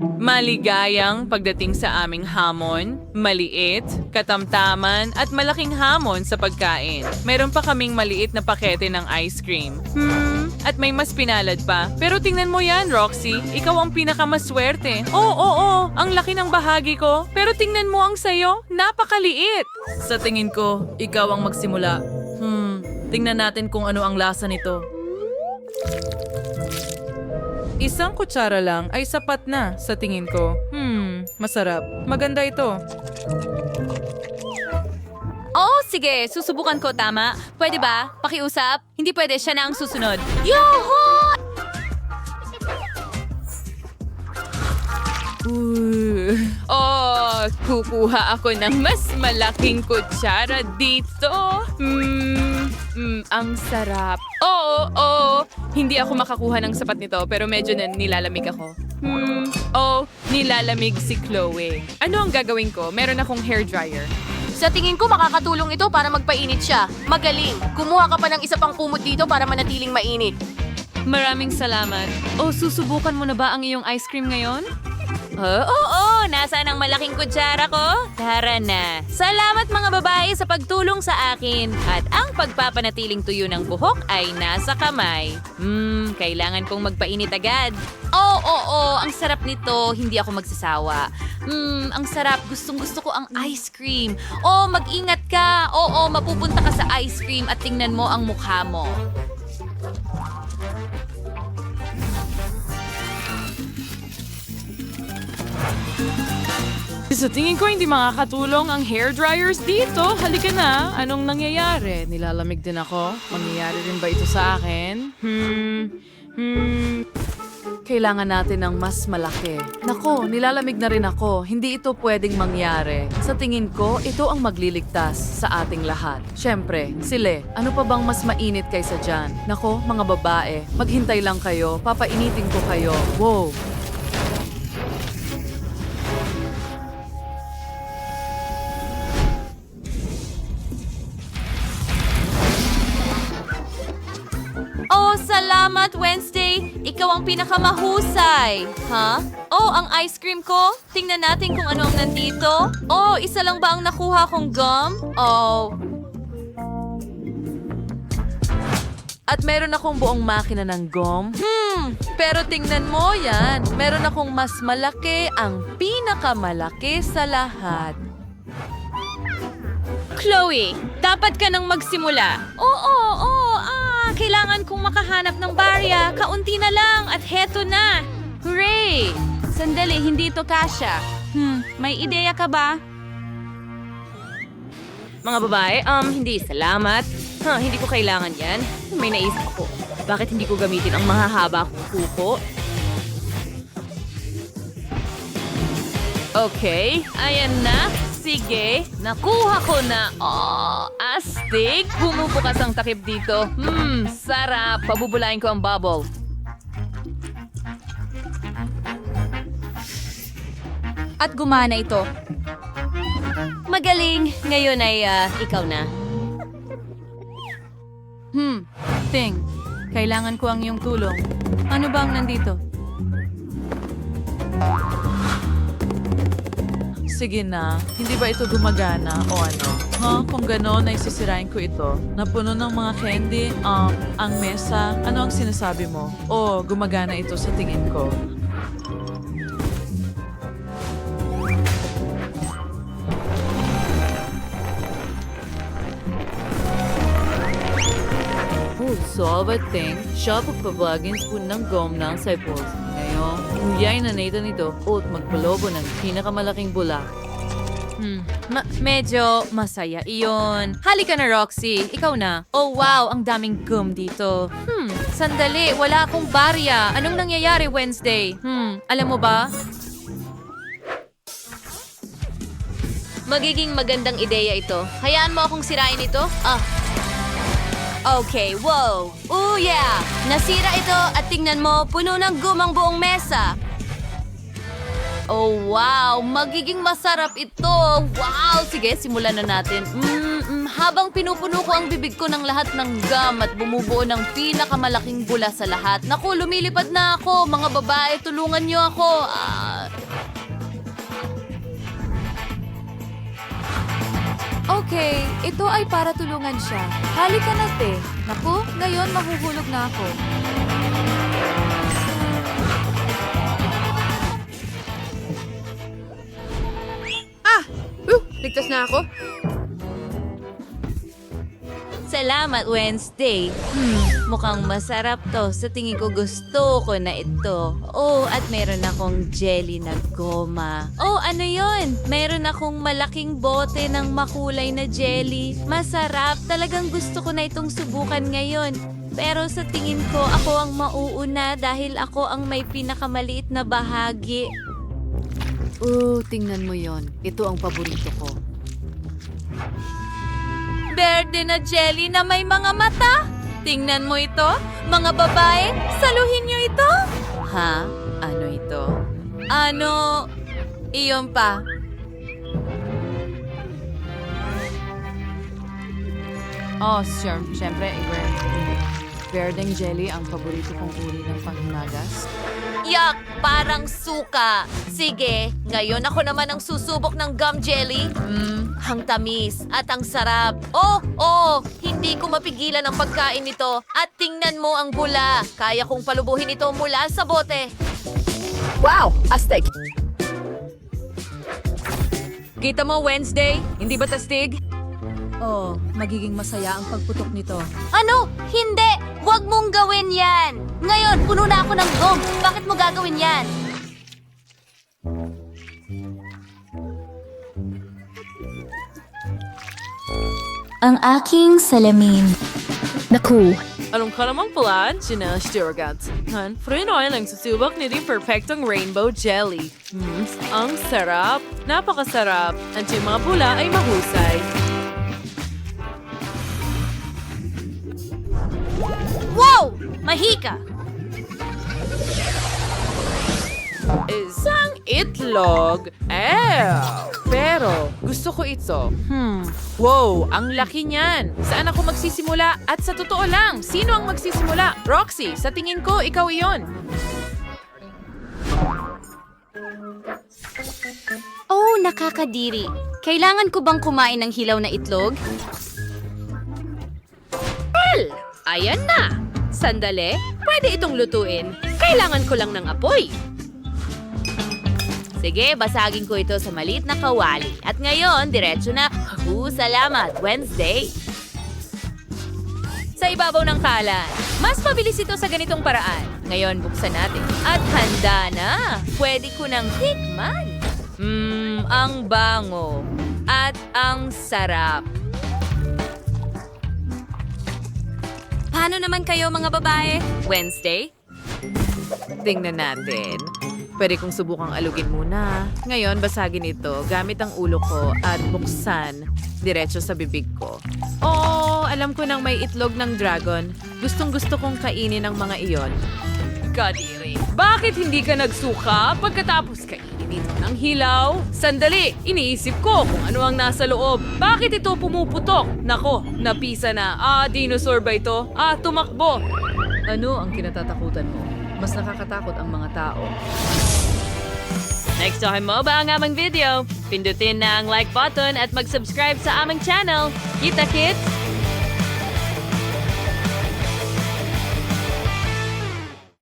Maligayang pagdating sa aming hamon, maliit, katamtaman at malaking hamon sa pagkain. Meron pa kaming maliit na pakete ng ice cream. At may mas pinalad pa. Pero tingnan mo yan, Roxy. Ikaw ang pinakamaswerte. Oo, ang laki ng bahagi ko. Pero tingnan mo ang sayo, napakaliit. Sa tingin ko, ikaw ang magsimula. Tingnan natin kung ano ang lasa nito. Isang kutsara lang ay sapat na sa tingin ko. Masarap. Maganda ito. Oh, sige. Susubukan ko, tama. Pwede ba? Pakiusap? Hindi pwede. Siya na ang susunod. Yoho! Kukuha ako ng mas malaking kutsara dito. Ang sarap. Oo. Hindi ako makakuha ng sapat nito pero medyo nilalamig ako. Nilalamig si Chloe. Ano ang gagawin ko? Meron akong hairdryer. Sa tingin ko, makakatulong ito para magpainit siya. Magaling. Kumuha ka pa ng isa pang kumot dito para manatiling mainit. Maraming salamat. Susubukan mo na ba ang iyong ice cream ngayon? Oo. Nasaan ang malaking kutsara ko? Tara na. Salamat mga babae sa pagtulong sa akin. At ang pagpapanatiling tuyo ng buhok ay nasa kamay. Kailangan kong magpainit agad. Oo. Ang sarap nito. Hindi ako magsasawa. Ang sarap. Gustong-gusto ko ang ice cream. Mag-ingat ka. Mapupunta ka sa ice cream at tingnan mo ang mukha mo. Sa tingin ko hindi makakatulong ang hairdryers dito. Halika na. Anong nangyayari? Nilalamig din ako. Mangyayari rin ba ito sa akin? Kailangan natin ng mas malaki. Nako, nilalamig na rin ako. Hindi ito pwedeng mangyari. Sa tingin ko, ito ang magliligtas sa ating lahat. Siyempre, sile, ano pa bang mas mainit kaysa dyan? Nako, mga babae, maghintay lang kayo. Papainitin ko kayo. Wow! Salamat, Wednesday! Ikaw ang pinakamahusay! Ang ice cream ko? Tingnan natin kung ano ang nandito. Isa lang ba ang nakuha kong gum? At meron akong buong makina ng gum. Pero tingnan mo yan. Meron akong mas malaki, ang pinakamalaki sa lahat. Chloe, dapat ka nang magsimula. Kailangan kong makahanap ng barya. Kaunti na lang at heto na. Hooray! Sandali, hindi ito kasya. May ideya ka ba? Mga babae, hindi salamat. Hindi ko kailangan yan. May naisip ako. Bakit hindi ko gamitin ang mahahaba kong kuko? Okay, ayan na. Sige, nakuha ko na. Astig. Bumubukas ang takip dito. Sarap. Pabubulain ko ang bubble. At gumana ito. Magaling. Ngayon ay ikaw na. Ting, kailangan ko ang iyong tulong. Ano ba ang nandito? Sige na, hindi ba ito gumagana o ano? Kung gano'n ay sisirain ko ito. Napuno ng mga candy, ang mesa. Ano ang sinasabi mo? Gumagana ito sa tingin ko. Solve ting, siya pagpabagin spoon ng gum ng saipos. Ngayon, uyay na Nathan ito at magpalobo ng pinakamalaking bulak. Medyo masaya iyon. Halika na, Roxy. Ikaw na. Wow, ang daming gum dito. Sandali, wala akong barya. Anong nangyayari Wednesday? Alam mo ba? Magiging magandang ideya ito. Hayaan mo akong sirain ito? Okay, wow! Yeah! Nasira ito at tingnan mo, puno ng gum ang buong mesa. Wow! Magiging masarap ito! Wow! Sige, simulan na natin. Habang pinupuno ko ang bibig ko ng lahat ng gum at bumubuo ng pinakamalaking bula sa lahat. Naku, lumilipad na ako! Mga babae, tulungan niyo ako! Okay, ito ay para tulungan siya. Halika na, te. Naku, ngayon mahuhulog na ako. Ligtas na ako? Salamat, Wednesday. Mukhang masarap to. Sa tingin ko gusto ko na ito. Oh, at meron akong jelly na goma. Oh, ano yon? Meron akong malaking bote ng makulay na jelly. Masarap. Talagang gusto ko na itong subukan ngayon. Pero sa tingin ko, ako ang mauuna dahil ako ang may pinakamaliit na bahagi. Tingnan mo yon. Ito ang paborito ko. Berde na jelly na may mga mata. Tingnan mo ito. Mga babae, saluhin niyo ito. Ha? Ano ito? Ano? Iyon pa. Siyempre, Berdeng jelly ang paborito kong uri ng panghimagas. Yak! Parang suka. Sige, ngayon ako naman ang susubok ng gum jelly. Ang tamis at ang sarap. Hindi ko mapigilan ang pagkain nito. At tingnan mo ang bula. Kaya kong palubuhin ito mula sa bote. Wow! Astig! Kita mo, Wednesday? Hindi ba tastig? Magiging masaya ang pagputok nito. Ano? Hindi! Huwag mong gawin yan! Ngayon, puno na ako ng gum. Bakit mo gagawin yan? Ang aking salamin. Naku, Anong ka namang plan, Gina Stewart? Han, Frinoy lang susubok ni di perfectong rainbow jelly. Ang sarap. Napakasarap. At yung mga pula ay mahusay. Wow! Mahika! Isang itlog. Pero, gusto ko ito. Wow, ang laki niyan. Saan ako magsisimula? At sa totoo lang, sino ang magsisimula? Roxy, sa tingin ko, ikaw iyon. oh nakakadiri. Kailangan ko bang kumain ng hilaw na itlog? Ayan na! Sandali, pwede itong lutuin. Kailangan ko lang ng apoy. Sige, basagin ko ito sa maliit na kawali. At ngayon, diretso na. Salamat, Wednesday. Sa ibabaw ng kalan. Mas mabilis ito sa ganitong paraan. Ngayon, buksan natin. At handa na. Pwede ko nang tikman. Ang bango. At ang sarap. Paano naman kayo mga babae? Wednesday? Tingnan natin. Pwede kong subukang alugin muna. Ngayon, basagin ito gamit ang ulo ko at buksan diretso sa bibig ko. Alam ko nang may itlog ng dragon. Gustong-gusto kong kainin ang mga iyon. Kadiri, bakit hindi ka nagsuka pagkatapos kainin ito ng hilaw? Sandali, iniisip ko kung ano ang nasa loob. Bakit ito pumuputok? Nako, napisa na. Dinosaur ba ito? Tumakbo. Ano ang kinatatakutan mo? Mas nakakatakot ang mga tao. Next time mo ba ang aming video? Pindutin na ang like button at mag-subscribe sa aming channel. Kita kits!